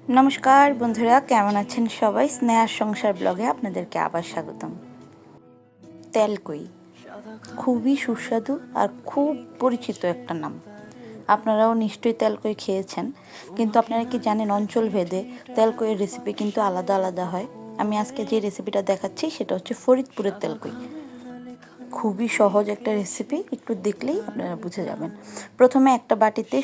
নমস্কার বন্ধুরা, কেমন আছেন সবাই? স্নেহার সংসার ব্লগে আপনাদেরকে আবার স্বাগতম। তেলকুই খুবই সুস্বাদু আর খুব পরিচিত একটা নাম। আপনারাও নিশ্চয়ই তেলকুই খেয়েছেন, কিন্তু আপনারা কি জানেন অঞ্চল ভেদে তেলকুইয়ের রেসিপি কিন্তু আলাদা আলাদা হয়। আমি আজকে যে রেসিপিটা দেখাচ্ছি সেটা হচ্ছে ফরিদপুরের তেলকুই। খুবই সহজ একটা রেসিপি, একটু দেখলেই আপনারা বুঝে যাবেন। প্রথমে একটা বাটিতে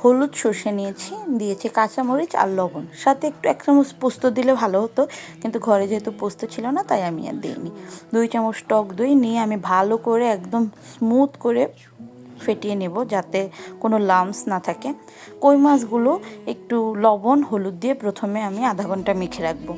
হলুদ সর্ষে নিয়েছি, দিয়েছি কাঁচামরিচ আর লবণ, সাথে একটু 1 চামচ পোস্ত দিলে ভালো হতো, কিন্তু ঘরে যেহেতু পোস্ত ছিল না তাই আমি আর দিইনি। 2 চামচ টক দই নিয়ে আমি ভালো করে একদম স্মুথ করে ফেটিয়ে নেব, যাতে কোনো লাম্পস না থাকে। কই মাছগুলো একটু লবণ হলুদ দিয়ে প্রথমে আমি আধা ঘন্টা মেখে রাখবো।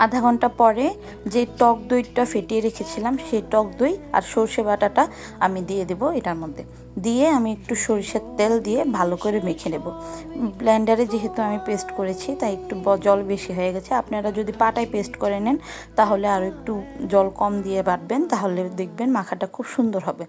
আধা ঘন্টা পরে যে টক দইটা ফেটিয়ে রেখেছিলাম সেই টক দই আর সর্ষে বাটাটা আমি দিয়ে দেব এটার মধ্যে। দিয়ে আমি একটু সরিষার তেল দিয়ে ভালো করে মেখে নেব। ব্লেন্ডারে যেহেতু আমি পেস্ট করেছি তাই একটু জল বেশি হয়ে গেছে। আপনারা যদি পাটায় পেস্ট করে নেন তাহলে আরও একটু জল কম দিয়ে বাটবেন, তাহলে দেখবেন মাখাটা খুব সুন্দর হবে।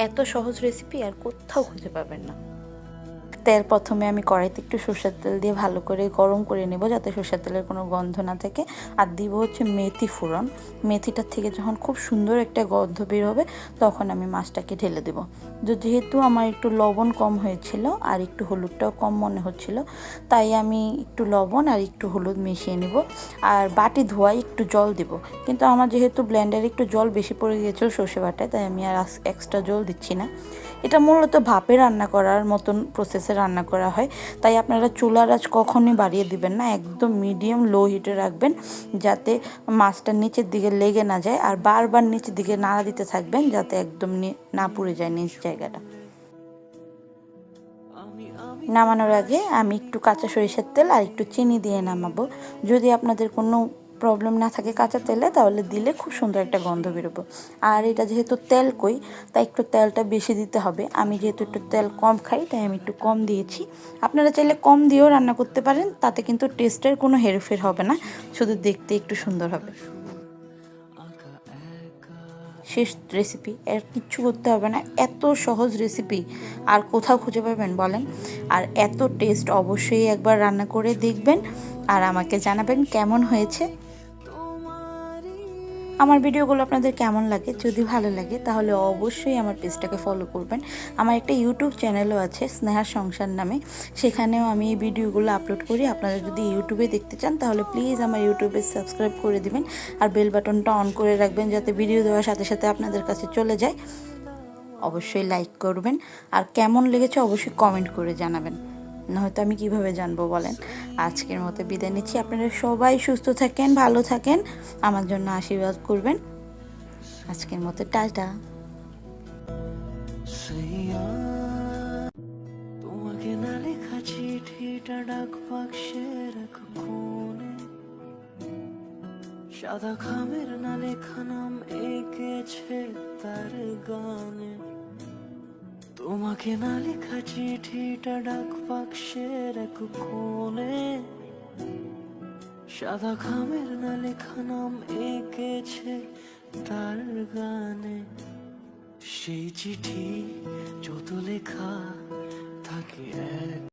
এত সহজ রেসিপি আর কোথাও খুঁজে পাবেন না। প্রথমে আমি কড়াইতে একটু সরষের তেল দিয়ে ভালো করে গরম করে নেব, যাতে সরষের তেলের কোনো গন্ধ না থাকে। আর দিব হচ্ছে মেথি ফোড়ন। মেথিটার থেকে যখন খুব সুন্দর একটা গন্ধ বের হবে তখন আমি মাছটাকে ঢেলে দেব। যেহেতু আমার একটু লবণ কম হয়েছিল আর একটু হলুদটাও কম মনে হচ্ছিল, তাই আমি একটু লবণ আর একটু হলুদ মিশিয়ে নেব। আর বাটি ধোয়াই একটু জল দেব, কিন্তু আমার যেহেতু ব্লেন্ডারে একটু জল বেশি পড়ে গিয়েছিল সর্ষে বাটায়, তাই আমি আর এক্সট্রা জল দিচ্ছি না। এটা মূলত ভাপে রান্না করার মতন প্রসেসে রান্না করা হয়, তাই আপনারা চুলার আঁচ কখনোই বাড়িয়ে দিবেন না, একদম মিডিয়াম লো হিটে রাখবেন, যাতে মাছটা নিচের দিকে লেগে না যায়। আর বারবার নিচের দিকে নাড়া দিতে থাকবেন, যাতে একদম না পুড়ে যায় নিচ জায়গাটা। নামানোর আগে আমি একটু কাঁচা সরিষার তেল আর একটু চিনি দিয়ে নামাবো। যদি আপনাদের কোনো প্রবলেম না থাকে কাঁচা তেলে, তাহলে দিলে খুব সুন্দর একটা গন্ধ বেরোবো। আর এটা যেহেতু তেল কই, তাই একটু তেলটা বেশি দিতে হবে। আমি যেহেতু একটু তেল কম খাই তাই আমি একটু কম দিয়েছি। আপনারা চাইলে কম দিয়েও রান্না করতে পারেন, তাতে কিন্তু টেস্টের কোনো হেরফের হবে না, শুধু দেখতে একটু সুন্দর হবে। শেষ রেসিপি, এর কিচ্ছু করতে হবে না, এত সহজ রেসিপি আর কোথাও খুঁজে পাবেন বলেন? আর এত টেস্ট, অবশ্যই একবার রান্না করে দেখবেন আর আমাকে জানাবেন কেমন হয়েছে। আমার ভিডিওগুলো আপনাদের কেমন লাগে? যদি ভালো লাগে তাহলে অবশ্যই আমার পেজটাকে ফলো করবেন। আমার একটা ইউটিউব চ্যানেলও আছে স্নেহার সংসার নামে, সেখানেও আমি এই ভিডিওগুলো আপলোড করি। আপনারা যদি ইউটিউবে দেখতে চান তাহলে প্লিজ আমার ইউটিউবে সাবস্ক্রাইব করে দিবেন আর বেল বাটনটা অন করে রাখবেন, যাতে ভিডিও দেওয়ার সাথে সাথে আপনাদের কাছে চলে যায়। অবশ্যই লাইক করবেন আর কেমন লেগেছে অবশ্যই কমেন্ট করে জানাবেন, নয়তো আমি কিভাবে জানবো বলেন? আজকের মতো বিদায় নিচ্ছি। আপনারা সবাই সুস্থ থাকেন, ভালো থাকেন, আমার জন্য আশীর্বাদ করবেন। আজকের মতো টাটা। তোমাকে না লেখা চিঠিটা ডাক বাক্সের এক কোণে, সাদা খামের না লেখা নাম এঁকেছে তার গানে। তোমাকে না লেখা চিঠিটা ডাক বাক্সের এক কোণে, সাদা খামের না লেখা নাম এঁকেছে তার গানে। সেই চিঠি যত লেখা থাকে এক